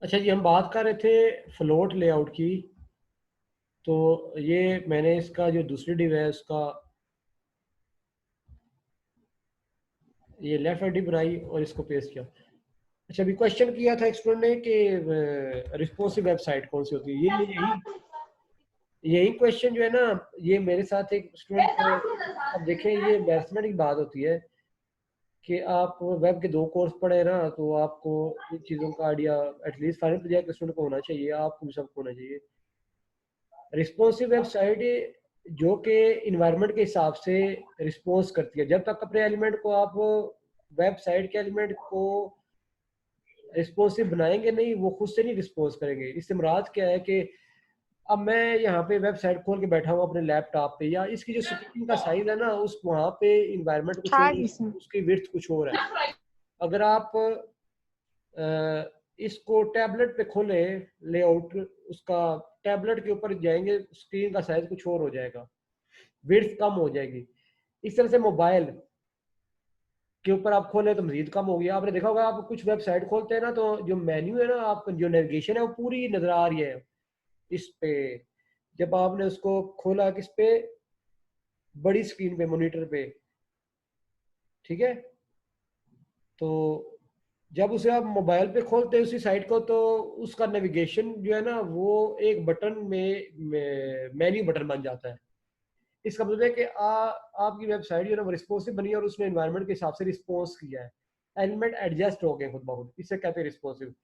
अच्छा जी, हम बात कर रहे थे फ्लोट लेआउट की। तो ये मैंने इसका जो दूसरी डिव है उसका ये लेफ्ट हैंड डिव बनाई और इसको पेस्ट किया। अच्छा, अभी क्वेश्चन किया था एक स्टूडेंट ने कि रिस्पॉन्सिव वेबसाइट कौन सी होती है। ये यही यही क्वेश्चन जो है ना, ये मेरे साथ एक स्टूडेंट को, अब देखें ये मैथमेटिक्स की बात होती है कि आप वेब के 2 कोर्स पढ़े ना, तो आपको इन चीज़ों का idea at least final project student को होना चाहिए, आपको भी सबको होना चाहिए। रिस्पॉन्सिव वेबसाइट जो कि इन्वायरमेंट के हिसाब से रिस्पॉन्स करती है। जब तक अपने एलिमेंट को आप वेबसाइट के एलिमेंट को रिस्पॉन्सिव बनाएंगे नहीं, वो खुद से नहीं रिस्पॉन्स करेंगे। इससे मुराद क्या है कि अब मैं यहाँ पे वेबसाइट खोल के बैठा हूँ अपने लैपटॉप पे, या इसकी जो स्क्रीन का साइज है ना, उस वहाँ पे इन्वायरमेंट कुछ और, उसकी विड्थ कुछ और है। अगर आप इसको टैबलेट पे खोले लेआउट, उसका टैबलेट के ऊपर जाएंगे, स्क्रीन का साइज कुछ और हो जाएगा, विड्थ कम हो जाएगी। इस तरह से मोबाइल के ऊपर आप खोले तो मजीद कम हो गया। आपने देखा होगा, आप कुछ वेबसाइट खोलते हैं ना, तो जो मेन्यू है ना, आप जो नेविगेशन है वो पूरी नजर आ रही है इस पे। जब आपने उसको खोला किस पे, बड़ी स्क्रीन पे, मॉनिटर पे, ठीक है। तो जब उसे आप मोबाइल पे खोलते हैं उसी साइट को, तो उसका नेविगेशन जो है ना, वो एक बटन में मेन्यू बटन बन जाता है। इसका मतलब है कि आपकी वेबसाइट जो है ना वो रिस्पॉन्सिव बनी है और उसने एनवायरनमेंट के हिसाब से रिस्पॉन्स किया है, एलिमेंट एडजस्ट हो गए खुद ब खुद, इसे कहते हैं रिस्पॉन्सिव।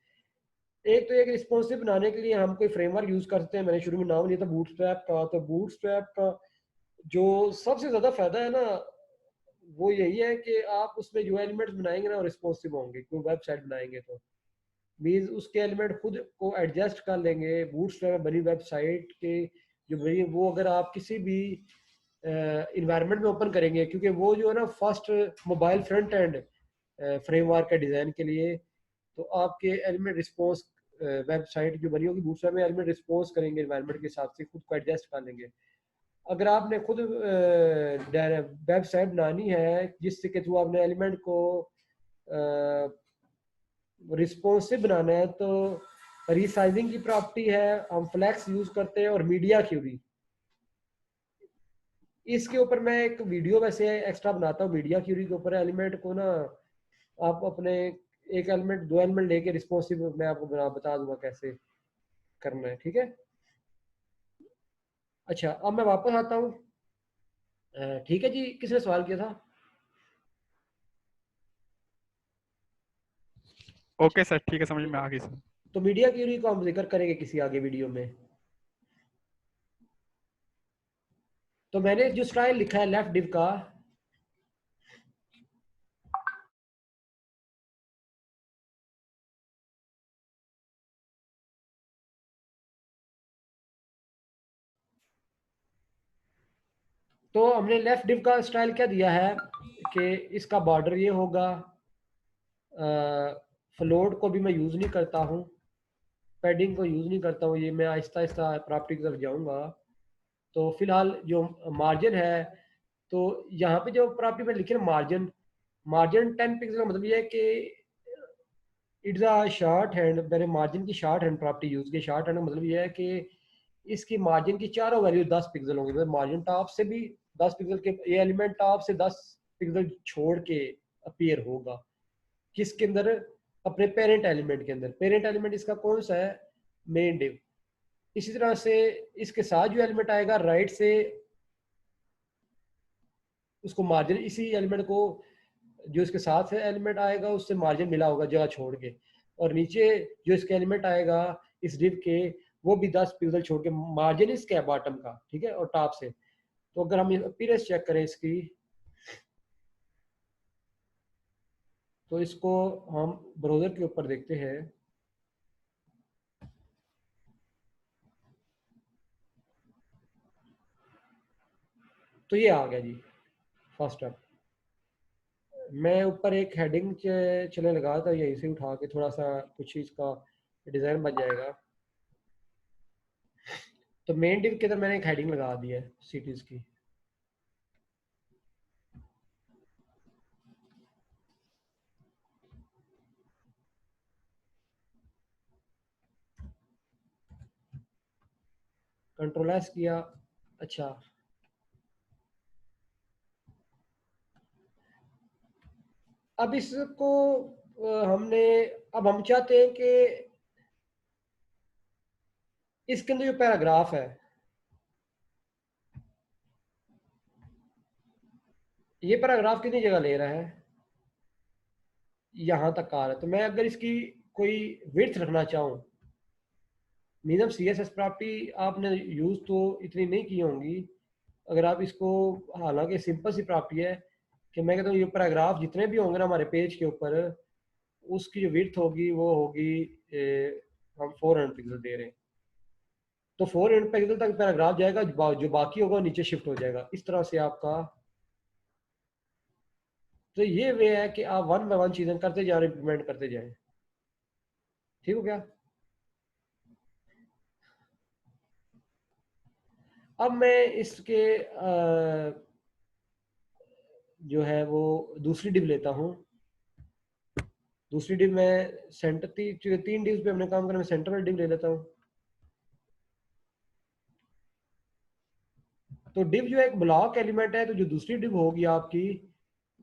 एक तो एक रिस्पॉन्सिव बनाने के लिए हम कोई फ्रेमवर्क यूज करते हैं। मैंने शुरू में नाम लिया था बूटस्ट्रैप का। तो बूटस्ट्रैप का जो सबसे ज्यादा फायदा है ना, वो यही है कि आप उसमें जो एलिमेंट्स बनाएंगे ना वो रिस्पॉन्सिव होंगे। कोई वेबसाइट बनाएंगे तो मीन्स उसके एलिमेंट खुद को एडजस्ट कर लेंगे। बूटस्ट्रैप में बनी वेबसाइट के जो बनी, वो अगर आप किसी भी इन्वायरमेंट में ओपन करेंगे, क्योंकि वो जो है ना first mobile front end framework का डिज़ाइन के लिए, तो आपके एलिमेंट रिस्पॉन्स वेबसाइट जो बनी होगी बूटस्ट्रैप में, एलिमेंट रिस्पॉन्स करेंगे इन्वायरमेंट के हिसाब से, खुद को एडजस्ट कर लेंगे। अगर आपने खुद वेबसाइट बनानी है जिसके थ्रू आपने एलिमेंट को रिस्पॉन्सिव बनाना है, तो रिसाइजिंग की प्रॉपर्टी है, हम फ्लैक्स यूज करते हैं, और मीडिया क्यूरी। इसके ऊपर मैं एक वीडियो वैसे एक्स्ट्रा बनाता हूँ मीडिया क्यूरी के ऊपर। एलिमेंट को ना आप अपने एक एलिमेंट, 2 एलिमेंट लेके रिस्पॉन्सिव मैं आपको बता दूंगा कैसे करना है, ठीक है। अच्छा, अब मैं वापस आता हूँ। ठीक है जी, किसने सवाल किया था? अच्छा, ओके सर, ठीक है, समझ ठीक में है। आ गई सर। तो मीडिया क्यूरी को हम जिक्र करेंगे किसी आगे वीडियो में। तो मैंने जो स्टाइल लिखा है लेफ्ट डिव का, तो हमने लेफ्ट डिव का स्टाइल क्या दिया है कि इसका बॉर्डर ये होगा। फ्लोट को भी मैं यूज़ नहीं करता हूँ, पैडिंग को यूज़ नहीं करता हूँ। ये मैं आहिस्ता आहिस्ता प्रॉपर्टी की तरफ जाऊँगा। तो फिलहाल जो मार्जिन है, तो यहाँ पे जो प्रॉपर्टी में लिखे ना, मार्जिन, मार्जिन 10 पिक्सल का मतलब ये है कि इट्स अ शॉर्ट हैंड। मैंने मार्जिन की शॉर्ट हैंड प्रॉपर्टी यूज़ की। शॉर्ट हैंड का मतलब ये है कि इसकी मार्जिन की चारों वैल्यू 10 पिक्सल होंगी। मतलब मार्जिन टॉप से भी 10 पिक्सल के, ये एलिमेंट टॉप से 10 पिक्सल छोड़ के अपीयर होगा किसके अंदर, अपने पेरेंट एलिमेंट के अंदर। पेरेंट एलिमेंट इसका कौन सा है? Main div. इसी तरह से इसके साथ जो एलिमेंट आएगा राइट से, उसको मार्जिन, इसी एलिमेंट को जो इसके साथ है एलिमेंट आएगा उससे मार्जिन मिला होगा जगह छोड़ के, और नीचे जो इसके एलिमेंट आएगा इस डिव के, वो भी 10 पिक्सल छोड़ के, मार्जिन इसका है बॉटम का, ठीक है, और टॉप से। तो अगर हम अपीयरेंस चेक करें इसकी, तो इसको हम ब्राउजर के ऊपर देखते हैं। तो ये आ गया जी फर्स्ट अप। मैं ऊपर एक हेडिंग चले लगा था, यहीं से उठा के थोड़ा सा कुछ इसका डिज़ाइन बन जाएगा। तो मेन डिव के अंदर मैंने एक हेडिंग लगा दी है सिटीज़ की। कंट्रोल एस किया। अच्छा, अब इसको हमने, अब हम चाहते हैं कि इसके अंदर जो पैराग्राफ है, ये पैराग्राफ कितनी जगह ले रहा है, यहाँ तक आ रहा है। तो मैं अगर इसकी कोई विड्थ रखना चाहूँ, minimum C S S property आपने यूज़ तो इतनी नहीं की होंगी। अगर आप इसको, हालांकि सिंपल सी प्रॉपर्टी है कि मैं कहता हूँ ये पैराग्राफ जितने भी होंगे ना हमारे पेज के ऊपर, उसकी जो विड्थ होगी वो होगी हम 400 पिक्सल दे रहे हैं, तो 400 पिक्सल तक पैराग्राफ जाएगा, जो बाकी होगा वो नीचे शिफ्ट हो जाएगा इस तरह से आपका। तो ये वे है कि आप वन बाय वन चीज़ें करते जा रहे, इम्प्लीमेंट करते जाएं। ठीक हो गया। अब मैं इसके जो है वो दूसरी डिव लेता हूँ। दूसरी डिव मैं सेंटर, तीन डिव्स पे हमने काम करना, मैं सेंटर वाली डिव ले लेता हूँ। तो डिव जो एक ब्लॉक एलिमेंट है, तो जो दूसरी डिव होगी आपकी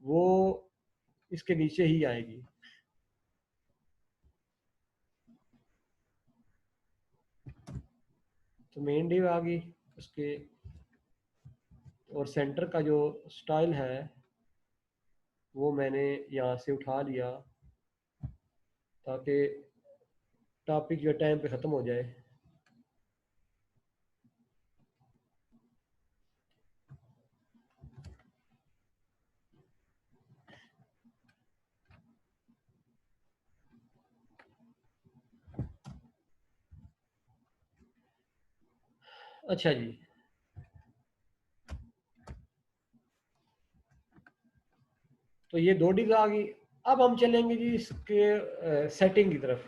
वो इसके नीचे ही आएगी। तो मेन डिव आ गई उसके, और सेंटर का जो स्टाइल है वो मैंने यहाँ से उठा लिया ताकि टॉपिक जो टाइम पे ख़त्म हो जाए। अच्छा जी, तो ये दो डिव आ गई। अब हम चलेंगे जी इसके सेटिंग की तरफ।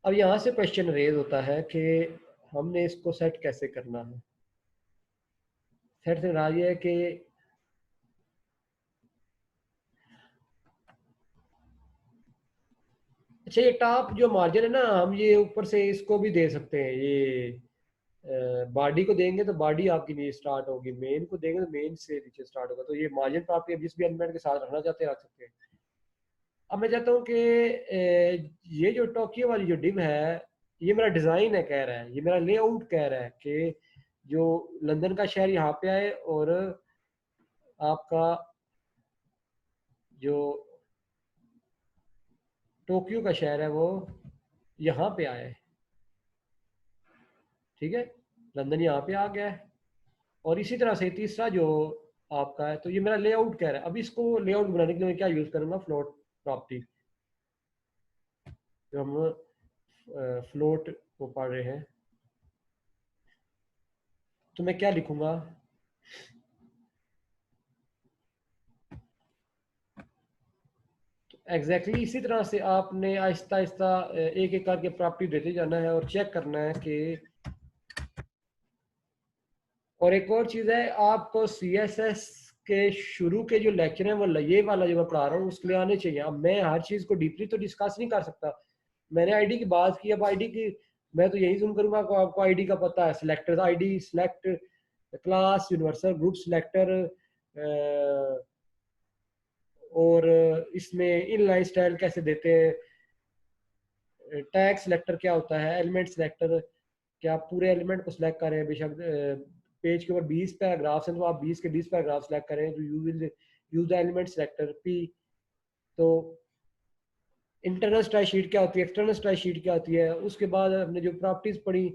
अब यहाँ से क्वेश्चन रेज होता है कि हमने इसको सेट कैसे करना है। सेट से राज ये है कि अच्छा, ये टॉप जो मार्जिन है ना, हम ये ऊपर से इसको भी दे सकते हैं। ये बॉडी को देंगे तो बॉडी आपकी नीचे स्टार्ट होगी, मेन को देंगे तो मेन से नीचे स्टार्ट होगा। तो ये मार्जिन पर आप जिस भी एलिमेंट के साथ रखना चाहते हैं रख सकते हैं। अब मैं चाहता हूँ कि ये जो टोक्यो वाली जो डिव है, ये मेरा डिज़ाइन है कह रहा है, ये मेरा लेआउट कह रहा है कि जो लंदन का शहर यहाँ पे आए और आपका जो टोक्यो का शहर है वो यहाँ पे आया है। ठीक है, लंदन यहाँ पे आ गया है। और इसी तरह से तीसरा जो आपका है, तो ये मेरा लेआउट कह रहा है। अब इसको लेआउट बनाने के लिए मैं क्या यूज़ करूँगा, फ्लोट प्रॉपर्टी। जो हम फ्लोट को पढ़ रहे हैं, तो मैं क्या लिखूँगा, एग्जैक्टली इसी तरह से आपने आहिस्ता आहिस्ता एक एक करके प्रॉपर्टी देते जाना है और चेक करना है कि। और एक और चीज़ है, आपको सी एस एस के शुरू के जो लेक्चर हैं वो ये वाला जो मैं पढ़ा रहा हूँ उसके लिए आने चाहिए। अब मैं हर चीज़ को डीपली तो डिस्कस नहीं कर सकता। मैंने आईडी की बात की, अब आईडी की मैं तो यही जूम करूंगा, आपको आईडी का पता है, selector ID, select class, universal group selector, और इसमें इनलाइन स्टाइल कैसे देते हैं, टैग सिलेक्टर क्या होता है, एलिमेंट सिलेक्टर, क्या आप पूरे एलिमेंट को सिलेक्ट करें, बेशक पेज के ऊपर 20 पैराग्राफ्स हैं तो आप 20 के 20 पैराग्राफ सिलेक्ट करें, तो you will use the element selector P. तो इंटरनल स्टाइल शीट क्या होती है, एक्सटर्नल स्टाइल शीट क्या होती है, उसके बाद हमने जो प्रॉपर्टीज पढ़ी,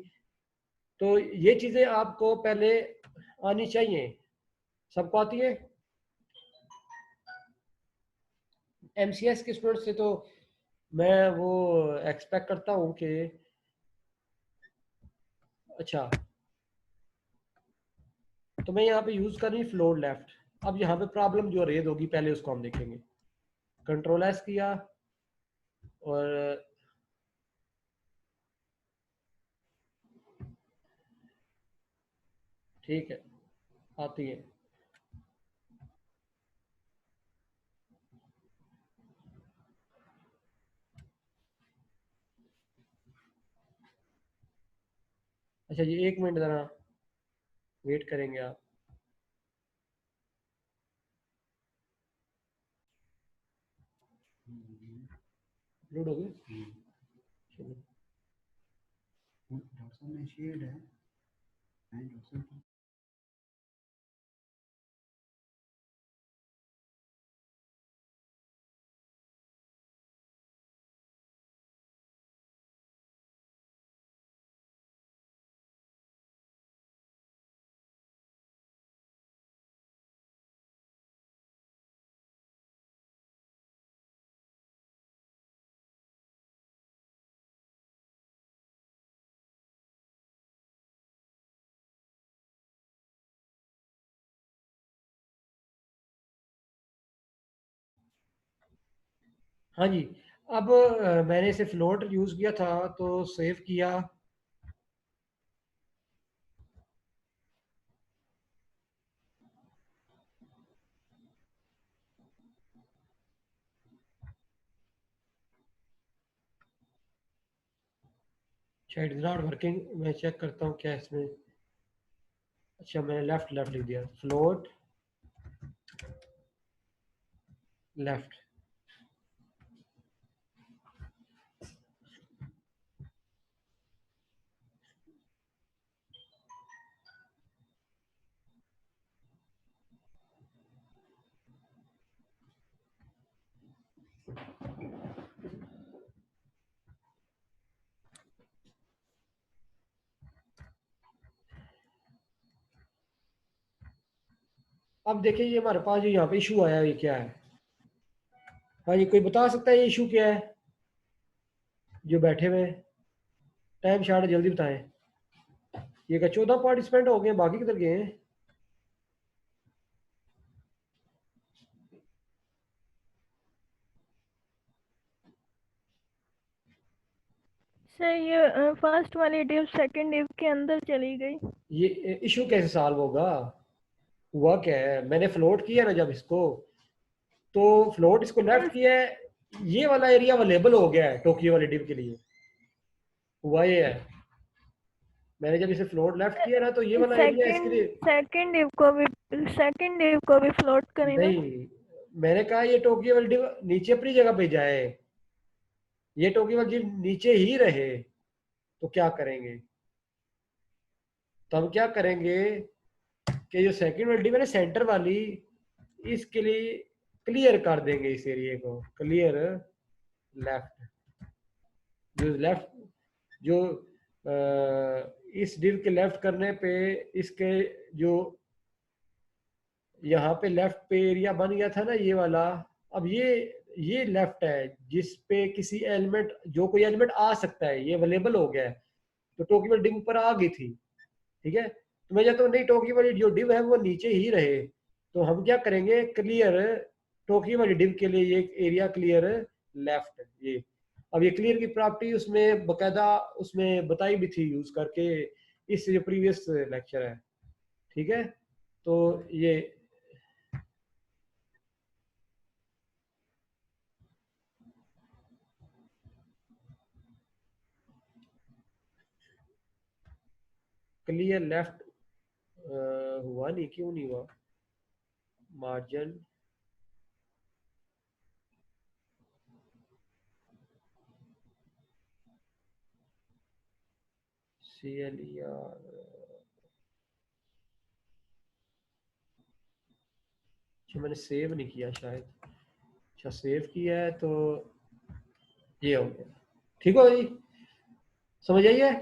तो ये चीज़ें आपको पहले आनी चाहिए। सबको आती है। एमसीएस के स्टूडेंट से तो मैं वो एक्सपेक्ट करता हूँ कि अच्छा, तो मैं यहाँ पे यूज़ कर रही फ्लोर लेफ्ट। अब यहाँ पे प्रॉब्लम जो रेज होगी पहले उसको हम देखेंगे। कंट्रोल एस किया और ठीक है, आती है। अच्छा ये 1 मिनट ज़रा वेट करेंगे आप। अपलोड हो गए। चलो डॉक्टर साहब ने शेड है डॉक्टर साहब। हाँ जी। अब मैंने इसे फ्लोट यूज़ किया था तो सेव किया। अच्छा इट इज़ नॉट वर्किंग, मैं चेक करता हूँ क्या इसमें। अच्छा मैंने लेफ्ट लेफ्ट लिख दिया, फ्लोट लेफ्ट। अब देखिए ये हमारे पास जो यहाँ पे इशू आया ये क्या है। हाँ जी कोई बता सकता है ये इशू क्या है जो बैठे हुए हैं? टाइम शार्ट जल्दी बताएं। ये क्या 14 पार्टिसिपेंट हो गए, बाकी किधर गए हैं? सर ये फर्स्ट वाली डिव सेकंड डिव के अंदर चली गई। ये इशू कैसे सॉल्व होगा? हुआ क्या है, मैंने फ्लोट किया ना जब इसको, तो फ्लोट इसको लेफ्ट किया है, ये वाला एरिया अवेलेबल हो गया है टोक्यो वाले डिव के लिए। हुआ ये है, मैंने जब इसे फ्लोट लेफ्ट किया ना तो ये वाला एरिया इसके सेकंड लिए। सेकंड डिव को भी फ्लोट करें ना। नहीं, मैंने कहा ये टोक्यो वाली डिव नीचे अपनी जगह पे जाए, ये टोक्यो वाली डिव नीचे ही रहे, तो क्या करेंगे? तो हम क्या करेंगे कि जो सेकंड वाली डिव है ना सेंटर वाली, इसके लिए क्लियर कर देंगे इस एरिया को, क्लियर लेफ्ट। जो लेफ्ट जो इस डिव के लेफ्ट करने पे इसके जो यहाँ पे लेफ्ट पे एरिया बन गया था ना ये वाला, अब ये लेफ्ट है जिस पे किसी एलिमेंट, जो कोई एलिमेंट आ सकता है, ये अवेलेबल हो गया है। तो टोकी वाली डिव ऊपर आ गई थी, ठीक है। तो मैं चाहता हूँ नहीं, टोकी वाली जो डिव है वो नीचे ही रहे। तो हम क्या करेंगे, क्लियर टोकी वाली डिव के लिए ये एरिया क्लियर लेफ्ट, ये। अब ये क्लियर की प्रॉपर्टी उसमें बकायदा उसमें बताई भी थी यूज करके, इस जो प्रीवियस लेक्चर है, ठीक है। तो ये क्लियर लेफ्ट हुआ नहीं, क्यों नहीं हुआ? मार्जिन CLER, अच्छा मैंने सेव नहीं किया शायद। अच्छा सेव किया है तो ये हो गया, ठीक हो जी, समझ आइए।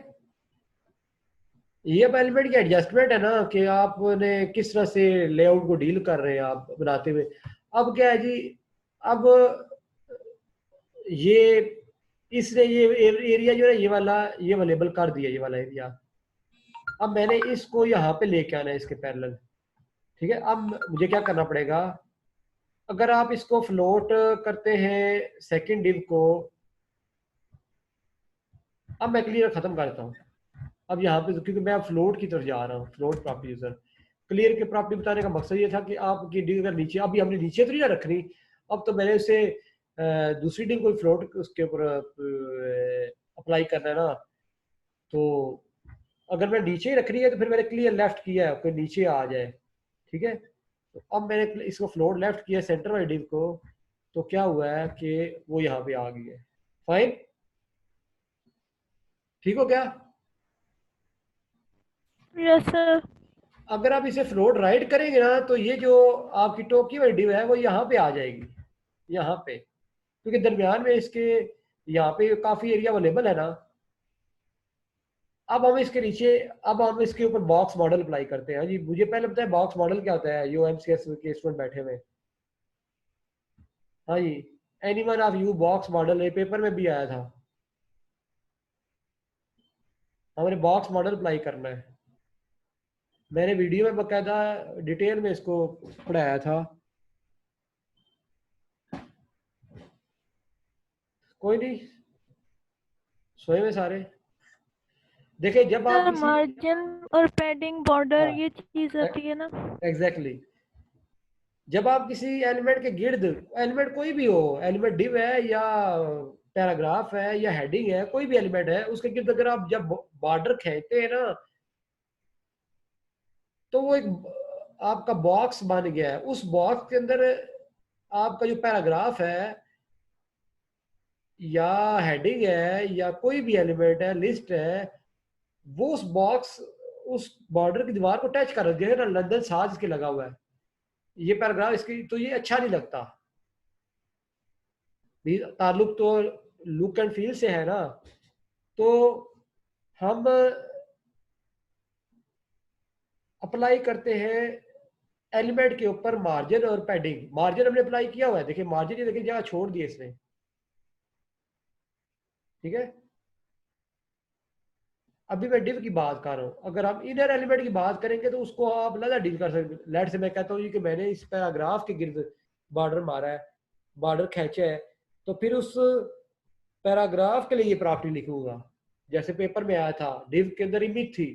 ये अब एलिमेंट की एडजस्टमेंट है ना कि आपने किस तरह से लेआउट को डील कर रहे हैं आप बनाते हुए। अब क्या है जी, अब ये इसने ये एरिया जो है ये वाला ये अवेलेबल कर दिया, ये वाला एरिया। अब मैंने इसको यहाँ पे लेके आना है इसके पैरेलल, ठीक है। अब मुझे क्या करना पड़ेगा, अगर आप इसको फ्लोट करते हैं सेकंड डिव को, अब मैं क्लियर खत्म कर देता हूँ। अब यहाँ पे क्योंकि मैं फ्लोट की तरफ जा रहा हूँ, फ्लोट प्रॉपर्टी यूजर, क्लियर की प्रॉपर्टी बताने का मकसद ये था कि आपकी डिव अगर नीचे, अभी हमने नीचे तो नहीं ना रखनी, अब तो मैंने उसे दूसरी डिव कोई फ्लोट उसके ऊपर अप्लाई करना है ना। तो अगर मैं नीचे ही रख रही है तो फिर मैंने क्लियर लेफ्ट किया है, फिर नीचे आ जाए, ठीक है। तो अब मैंने इसको फ्लोट लेफ्ट किया सेंटर वाली डिव को, तो क्या हुआ है कि वो यहाँ पे आ गई है। फाइन, ठीक हो क्या? Yes sir. अगर आप इसे फ्लोट राइट करेंगे ना तो ये जो आपकी टोकी वाली डिव है वो यहाँ पे आ जाएगी, यहाँ पे, क्योंकि दरमियान में इसके यहाँ पे काफी एरिया अवेलेबल है ना। अब हम इसके नीचे, अब हम इसके ऊपर बॉक्स मॉडल अप्लाई करते हैं जी। मुझे पहले पता है बॉक्स मॉडल क्या होता है, जो एमसीएस के स्टूडेंट बैठे हुए। हाँ जी, anyone of you box model, ये पेपर में भी आया था। हमने बॉक्स मॉडल अप्लाई करना है। मैंने वीडियो में बकायदा डिटेल में इसको पढ़ाया था। कोई नहीं, सोए में सारे। देखिए जब आप सर किसी, मार्जिन और पैडिंग बॉर्डर हाँ ये चीज आती है ना। एग्जैक्टली, जब आप किसी एलिमेंट के गिर्द, एलिमेंट कोई भी हो, एलिमेंट डिव है या पैराग्राफ है या हेडिंग है, कोई भी एलिमेंट है, उसके गिर्द अगर आप जब बॉर्डर खींचते हैं ना तो वो एक आपका बॉक्स बन गया है। उस बॉक्स के अंदर आपका जो पैराग्राफ है या हेडिंग है या कोई भी एलिमेंट है, लिस्ट है, वो उस बॉक्स, उस बॉर्डर की दीवार को टच कर रही है ना। लंदन साज इसके लगा हुआ है, ये पैराग्राफ इसकी, तो ये अच्छा नहीं लगता। ताल्लुक तो लुक एंड फील से है ना। तो हम अप्लाई करते हैं एलिमेंट के ऊपर मार्जिन और पैडिंग। मार्जिन हमने अप्लाई किया हुआ है, देखिए मार्जिन, ये देखिए जगह छोड़ दिए इसने, ठीक है। अभी मैं डिव की बात कर रहा हूँ। अगर हम इनर एलिमेंट की बात करेंगे तो उसको आप अलग डील कर सकते। लेट से मैं कहता हूँ कि मैंने इस पैराग्राफ के गिर्द बॉर्डर मारा है, बॉर्डर खींचा है, तो फिर उस पैराग्राफ के लिए ये प्रॉपर्टी लिखूंगा। जैसे पेपर में आया था, डिव के अंदर इमेज थी।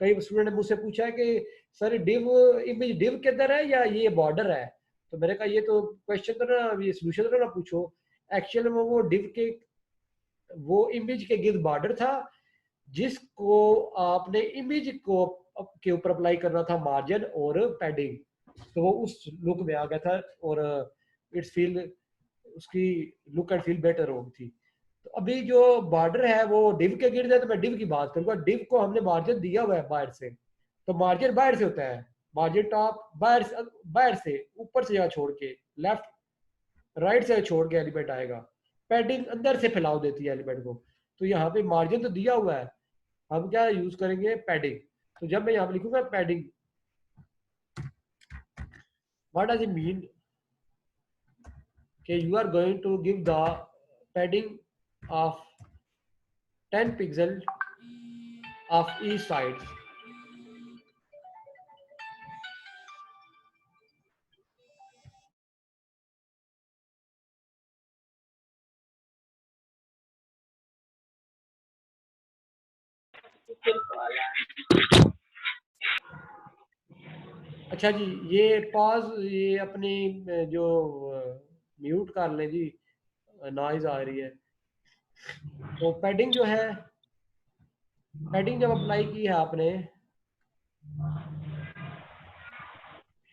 कई स्टूडेंट ने मुझसे पूछा है कि सर डिव, इमेज डिव के अंदर है या ये बॉर्डर है। तो मैंने कहा ये तो क्वेश्चन तो ना, ये सोल्यूशन तो ना पूछो। एक्चुअल में वो डिव के, वो इमेज के गिर्द बॉर्डर था जिसको आपने इमेज को के ऊपर अप्लाई करना था मार्जिन और पैडिंग, तो वो उस लुक में आ गया था और इट्स फील, उसकी लुक एंड फील बेटर हो थी। तो अभी जो बॉर्डर है वो डिव के गिर्द है, तो मैं डिव की बात करूंगा। डिव को हमने मार्जिन दिया हुआ है बाहर से, तो मार्जिन बाहर से होता है, मार्जिन टॉप बाहर से ऊपर से जगह छोड़ के, लेफ्ट राइट से छोड़ के एलिमेंट आएगा। पैडिंग अंदर से फैलाव देती है एलिमेंट को। तो यहाँ पे मार्जिन तो दिया हुआ है, हम क्या यूज करेंगे, पैडिंग। तो जब मैं यहाँ पे लिखूंगा padding, what does it mean कि you are going to give the padding of 10 pixel of each side. अच्छा जी, ये पॉज, ये अपनी जो म्यूट कर लें जी, नॉइज आ रही है। तो पैडिंग जो है, पैडिंग जब अप्लाई की है आपने,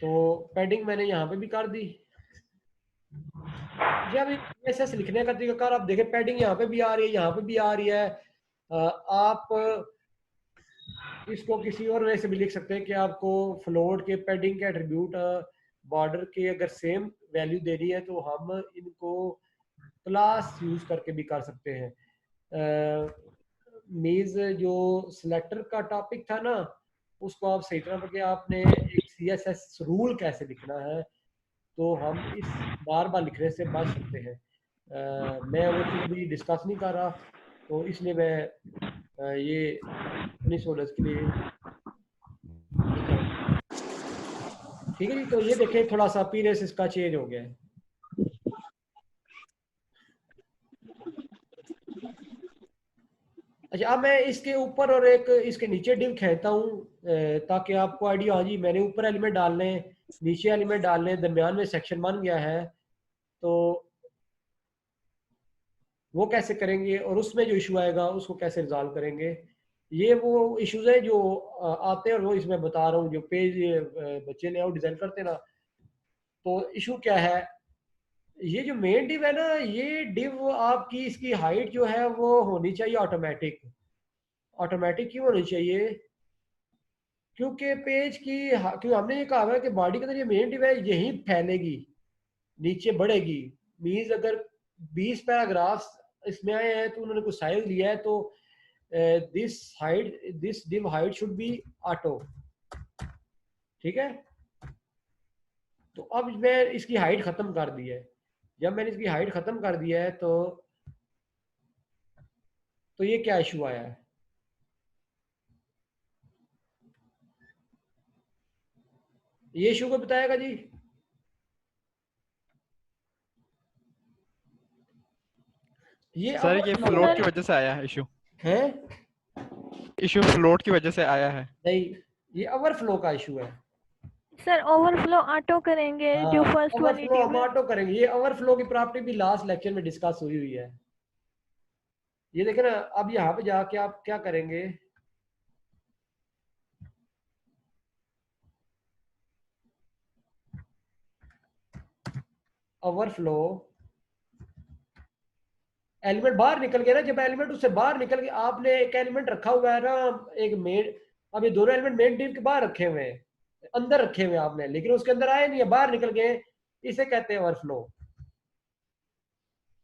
तो पैडिंग मैंने यहाँ पे भी कर दी। जब CSS लिखने का तरीकाकार आप देखें, पैडिंग यहाँ पे भी आ रही है, यहाँ पे भी आ रही है। आप इसको किसी और वे से भी लिख सकते हैं कि आपको फ्लोट के पैडिंग के एट्रीब्यूट बॉर्डर के अगर सेम वैल्यू देनी है तो हम इनको क्लास यूज करके भी कर सकते हैं। मीज जो सिलेक्टर का टॉपिक था ना, उसको आप सही तरह पढ़, आपने एक CSS रूल कैसे लिखना है, तो हम इस बार बार लिखने से बच सकते हैं। मैं वो चीज़ अभी डिस्कस नहीं कर रहा, तो इसलिए मैं ये अपनी सहूलत के लिए लिख रहा हूँ। ठीक है जी, तो ये देखें थोड़ा सा अपीयरेंस इसका चेंज हो गया है। अच्छा, अब मैं इसके ऊपर और एक इसके नीचे डिव खींचता हूँ ताकि आपको आइडिया, हाँ जी मैंने ऊपर एलिमेंट डालने, नीचे एलिमेंट डालने, दरमियान में सेक्शन बन गया है। तो वो कैसे करेंगे और उसमें जो इशू आएगा उसको कैसे रिजॉल्व करेंगे। ये वो इश्यूज है जो आते हैं, और वो इसमें बता रहा हूँ जो पेज बच्चे लेआउट डिजाइन करते हैं ना, तो इशू क्या है, ये जो मेन डिव है ना, ये डिव आपकी इसकी हाइट जो है वो होनी चाहिए ऑटोमेटिक। ऑटोमेटिक क्यों होनी चाहिए? क्योंकि पेज की क्योंकि हमने ये कहा है कि बॉडी के अंदर ये मेन डिव है यही फैलेगी, नीचे बढ़ेगी। मीन्स अगर 20 पैराग्राफ्स इसमें आए हैं तो उन्होंने कुछ साइज लिया है, तो this div height should be auto। ठीक है, तो अब मैं इसकी हाइट खत्म कर दी है। जब मैंने इसकी हाइट खत्म कर दिया है तो ये क्या इशू आया है? ये इशू को बताएगा जी? ये सर अवर ये फ्लो फ्लोट की वजह से आया है इशू। है, इशू फ्लोट की वजह से आया है। नहीं, ये अवर फ्लो का इशू है। सर ओवरफ्लो ऑटो करेंगे जो हाँ, फर्स्ट वाली ओवरफ्लो हम डिव है। ऑटो करेंगे। ये ओवरफ्लो की प्रॉपर्टी भी लास्ट लेक्चर में डिस्कस हुई हुई है। ये देखे ना, अब यहाँ पे जाके आप क्या करेंगे, ओवरफ्लो एलिमेंट बाहर निकल गया ना, जब एलिमेंट उससे बाहर निकल गया, आपने एक एलिमेंट रखा हुआ है ना, एक मेन, अब ये दोनों एलिमेंट मेन डिव के बाहर रखे हुए हैं, अंदर रखे हुए हैं आपने, लेकिन उसके अंदर आए नहीं है, बाहर निकल गए, इसे कहते हैं ओवरफ्लो।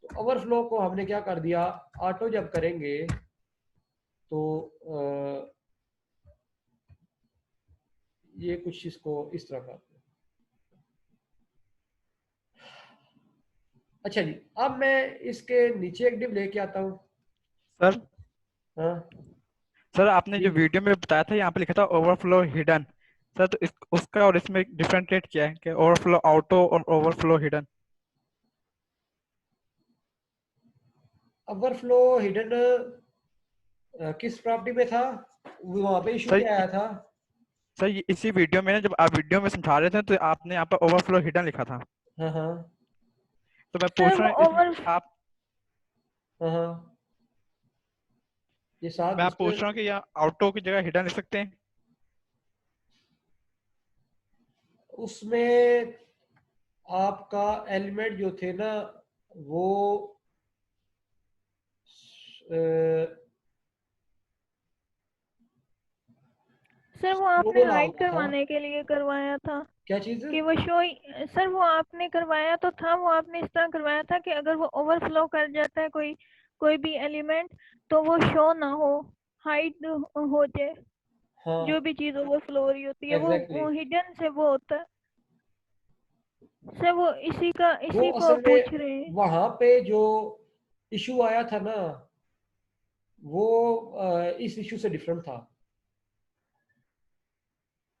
तो ओवरफ्लो को हमने क्या कर दिया, ऑटो जब करेंगे तो ये कुछ इसको इस तरह का। अच्छा जी, अब मैं इसके नीचे एक डिव लेके आता हूँ। सर हाँ सर आपने जी, जो वीडियो में बताया था यहाँ पे लिखा था ओवरफ्लो हिडन। सर तो उसका और इसमें डिफरेंशिएट किया है कि ओवरफ्लो ऑटो और ओवरफ्लो हिडन। ओवरफ्लो हिडन किस प्रॉपर्टी में था, वहां पे इशू सर क्या आया था? सर इसी वीडियो में ना, जब आप वीडियो में समझा रहे थे तो आपने यहाँ पर ओवरफ्लो हिडन लिखा था। हाँ हाँ तो मैं सर पूछ वो रहा हूँ इसमें ओवर आप हाँ हाँ, ये साथ मैं आप दूसरे, पूछ रहा हूँ कि यहाँ ऑटो की जगह हिडन लिख सकते हैं। उसमें आपका एलिमेंट जो थे ना वो सर वो आपने स्लो हाइड नाम का था। करवाने के लिए करवाया था क्या चीज? कि वो शो। सर वो आपने करवाया तो था, वो आपने इस तरह करवाया था कि अगर वो ओवरफ्लो कर जाता है कोई कोई भी एलिमेंट तो वो शो ना हो, हाइड हो जाए। हाँ जो भी चीज ओवरफ्लो हो रही होती है एग्जैक्टली वो हिडन से वो होता है। सर वो वो इसी को असल पूछ में रहे हैं। वहां पे जो इशू आया था ना, वो इस इशू से डिफरेंट था।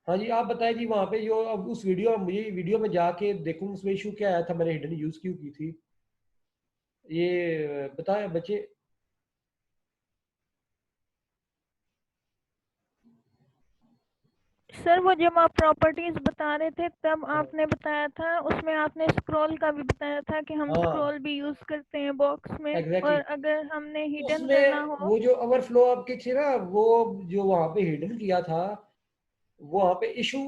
हाँ जी, आप बताएं जी, वहां पे जो अब उस वीडियो, मुझे वीडियो में जाके देखूं उसमें इशू क्या आया था, मैंने हिडन यूज क्यों की थी, ये बताएं बच्चे। सर वो जब आप प्रॉपर्टीज बता रहे थे तब हाँ आपने बताया था, उसमें आपने स्क्रॉल का भी बताया था कि हम हाँ स्क्रॉल भी यूज करते हैं बॉक्स में, एग्जैक्टली और exactly। अगर हमने हिडन करना उसमें हो। वो जो ओवरफ्लो आपकी थी ना, वो जो वहां पे हिडन किया था, वो वहां पे इशू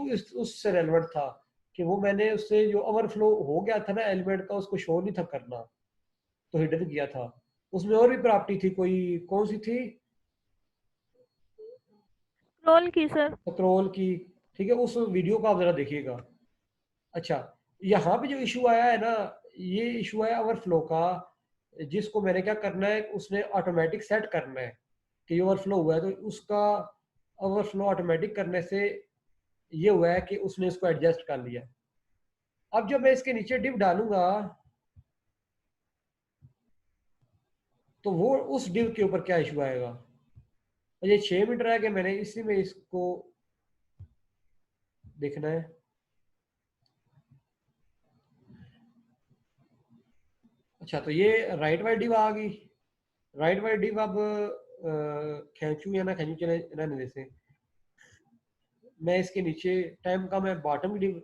उससे रेलेवेंट था कि वो मैंने उससे जो ओवरफ्लो हो गया था ना एलिमेंट का, उसको शो नहीं था करना, तो हिडन किया था। उसमें और भी प्रॉपर्टी थी, कोई कौन सी थी? स्क्रॉल की सर। स्क्रॉल की। ठीक है, उस वीडियो को आप जरा देखिएगा। अच्छा, यहाँ पे जो इशू आया है ना, ये इशू आया ओवरफ्लो का, जिसको मैंने क्या करना है, उसने ऑटोमेटिक सेट करना है कि ओवरफ्लो हुआ है, तो उसका ओवरफ्लो ऑटोमेटिक करने से ये हुआ है कि उसने इसको एडजस्ट कर लिया। अब जब मैं इसके नीचे डिव डालूंगा तो वो उस डिव के ऊपर क्या इशू आएगा। और ये 6 मिनट रह गए, मैंने इसी में इसको देखना है। अच्छा, तो ये राइट वाइड डिव आ गई। राइट वाइड डिव अब खींचू या ना खींचू, चले रहने दे से। मैं इसके नीचे टाइम का मैं bottom div,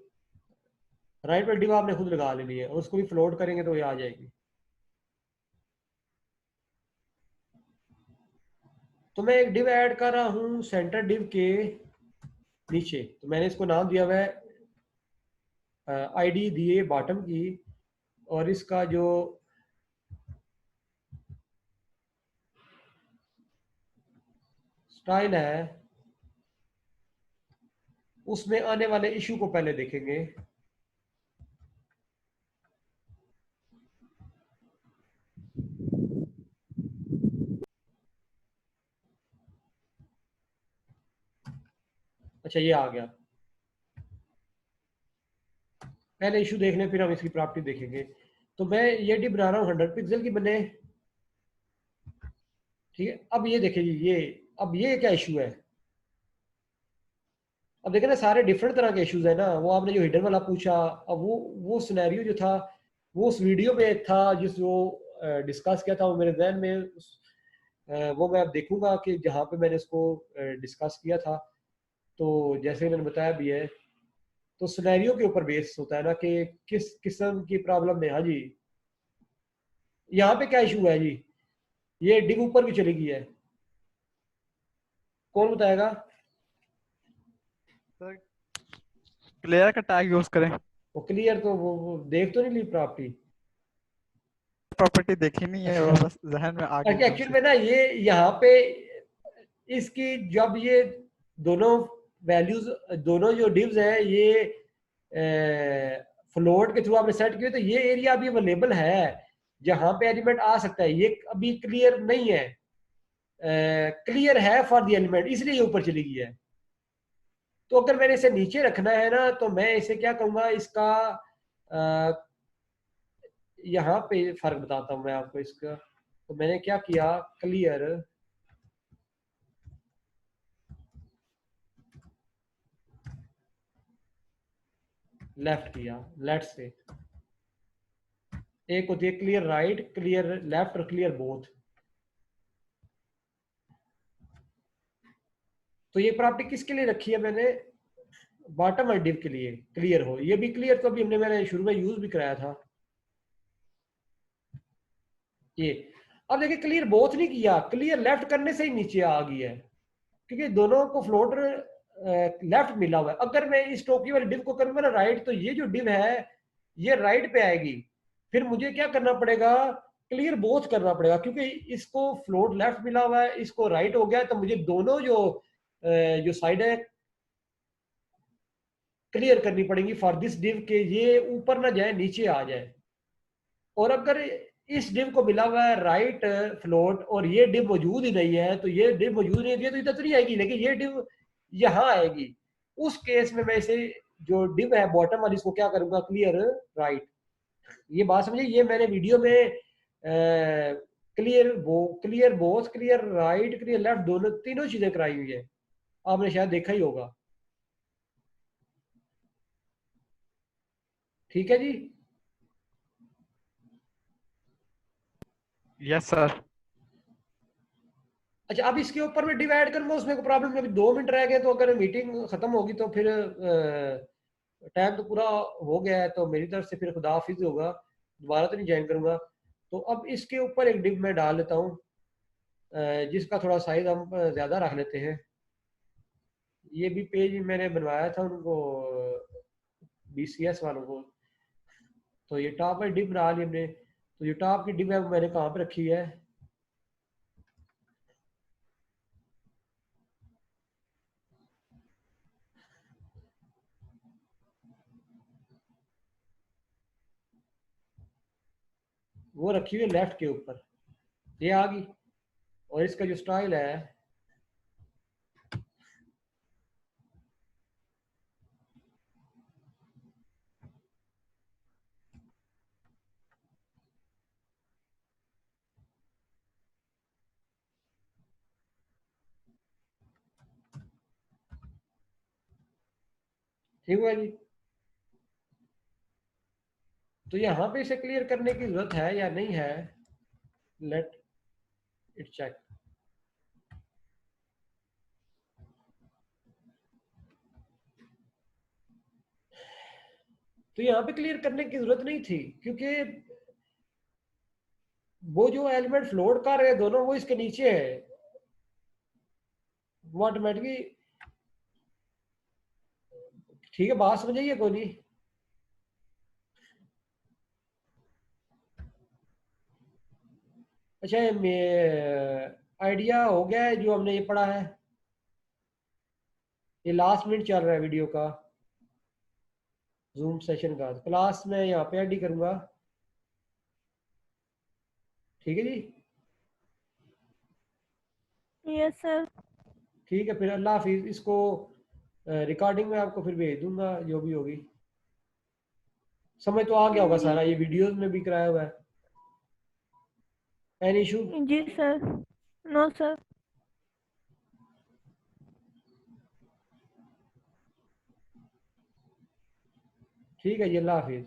right wide div आपने खुद लगा लेनी है, और उसको भी फ्लोट करेंगे तो ये आ जाएगी। तो मैं एक डिव ऐड कर रहा हूं सेंटर डिव के नीचे। तो मैंने इसको नाम दिया हुआ है आईडी दिए बॉटम की, और इसका जो स्टाइल है उसमें आने वाले इशू को पहले देखेंगे। अच्छा ये आ गया, पहले इशू देख लें फिर हम इसकी प्रॉपर्टी देखेंगे। तो मैं ये डी बना रहा हूँ 100 पिक्सल की बने, ठीक है। अब ये देखिए ये, अब ये क्या इशू है, अब देखें ना सारे डिफरेंट तरह के इश्यूज है ना। वो आपने जो हिडन वाला पूछा, अब वो सिनेरियो जो था वो उस वीडियो में था जिस जो डिस्कस किया था वो मेरे जहन में वो मैं अब देखूंगा कि जहाँ पे मैंने इसको डिस्कस किया था। तो जैसे मैंने बताया भी है, तो सिनेरियो के ऊपर बेस होता है ना कि किस किस्म की प्रॉब्लम है। हाँ जी, यहाँ पे क्या इशू है जी, ये डिग ऊपर की चली गई है, कौन बताएगा? सर क्लियर का टैग यूज करें। वो क्लियर तो वो देख तो नहीं ली प्रॉपर्टी। प्रॉपर्टी देखी नहीं है, वो अच्छा, बस जहन में आ गई एकदम एक्चुअल से। में ना ये यहाँ पे इसकी जब ये दोनों वैल्यूज, दोनों जो डिव्स हैं ये फ्लोट के थ्रू आपने सेट किए, तो ये एरिया अभी अवेलेबल है जहां पे एलिमेंट आ सकता है। ये अभी क्लियर नहीं है, क्लियर है फॉर द एलिमेंट, इसलिए ये ऊपर चली गई है। तो अगर मैंने इसे नीचे रखना है ना, तो मैं इसे क्या कहूंगा, इसका यहाँ पे फर्क बताता हूँ मैं आपको इसका। तो मैंने क्या किया, क्लियर लेफ्ट किया, लेफ्ट से एक होती है क्लियर राइट, क्लियर लेफ्ट और क्लियर बोथ। तो ये प्रॉपर्टी किसके लिए रखी है मैंने, बॉटम और डिव के लिए क्लियर हो। ये भी क्लियर तो अभी हमने मैंने शुरू में यूज भी कराया था ये। अब देखिए क्लियर बोथ नहीं किया, क्लियर लेफ्ट करने से ही नीचे आ गई है, क्योंकि दोनों को फ्लोट लेफ्ट मिला हुआ है। अगर मैं इस टोकी वाली डिव को करूंगा ना राइट, तो ये जो डिव है ये राइट पे आएगी। फिर मुझे क्या करना पड़ेगा, क्लियर बोथ करना पड़ेगा, क्योंकि इसको फ्लोट लेफ्ट मिला हुआ है, इसको राइट हो गया, तो मुझे दोनों जो साइड है क्लियर करनी पड़ेगी फॉर दिस डिव के ये ऊपर ना जाए नीचे आ जाए। और अगर इस डिव को मिला हुआ है राइट फ्लोट और ये डिव मौजूद ही नहीं है, तो ये डिव मौजूद नहीं है तो इधर तो नहीं आएगी, लेकिन ये डिव यहाँ आएगी। उस केस में मैं इसे जो डिव है बॉटम वाली इसको क्या करूंगा, क्लियर राइट। ये बात समझिए, ये मैंने वीडियो में clear both, clear right, clear left, दोनों तीनों चीजें कराई हुई है, आपने शायद देखा ही होगा। ठीक है जी। Yes sir. अच्छा, अब इसके ऊपर मैं डिवाइड करूंगा, उसमें कोई प्रॉब्लम नहीं। अभी 2 मिनट रह गए, तो अगर मीटिंग खत्म होगी तो फिर टाइम तो पूरा हो गया है, तो मेरी तरफ से फिर खुदा हाफिज होगा, दोबारा तो नहीं ज्वाइन करूंगा। तो अब इसके ऊपर एक डिव मैं डाल लेता हूँ, जिसका थोड़ा साइज हम ज्यादा रख लेते हैं। ये भी पेज मैंने बनवाया था उनको, BCS वालों को। तो ये टॉप वाली डिव बना ली हमने। तो ये टॉप की डिव है वो मैंने कहाँ पे रखी है, वो रखी हुई है लेफ्ट के ऊपर, ये आ गई। और इसका जो स्टाइल है, ठीक हुआ जी। तो यहाँ पे इसे क्लियर करने की जरूरत है या नहीं है, लेट इट चेक। तो यहाँ पे क्लियर करने की जरूरत नहीं थी, क्योंकि वो जो एलिमेंट फ्लोट कर रहे हैं दोनों वो इसके नीचे है। वो ऑटोमेटिकली ठीक है, बात समझिए कोई नहीं। अच्छा आइडिया हो गया है जो हमने ये पढ़ा है, ये लास्ट मिनट चल रहा है वीडियो का, जूम सेशन का। क्लास में यहाँ पे ऐड ही करूँगा, ठीक है जी। Yes sir. ठीक है फिर, अल्लाह हाफिज। इसको रिकॉर्डिंग में आपको फिर भेज दूंगा जो भी होगी। समझ तो आ गया होगा सारा, ये वीडियोस में भी कराया हुआ है। Any issue? जी सर। No sir. ठीक है जी, अल्लाह हाफिज।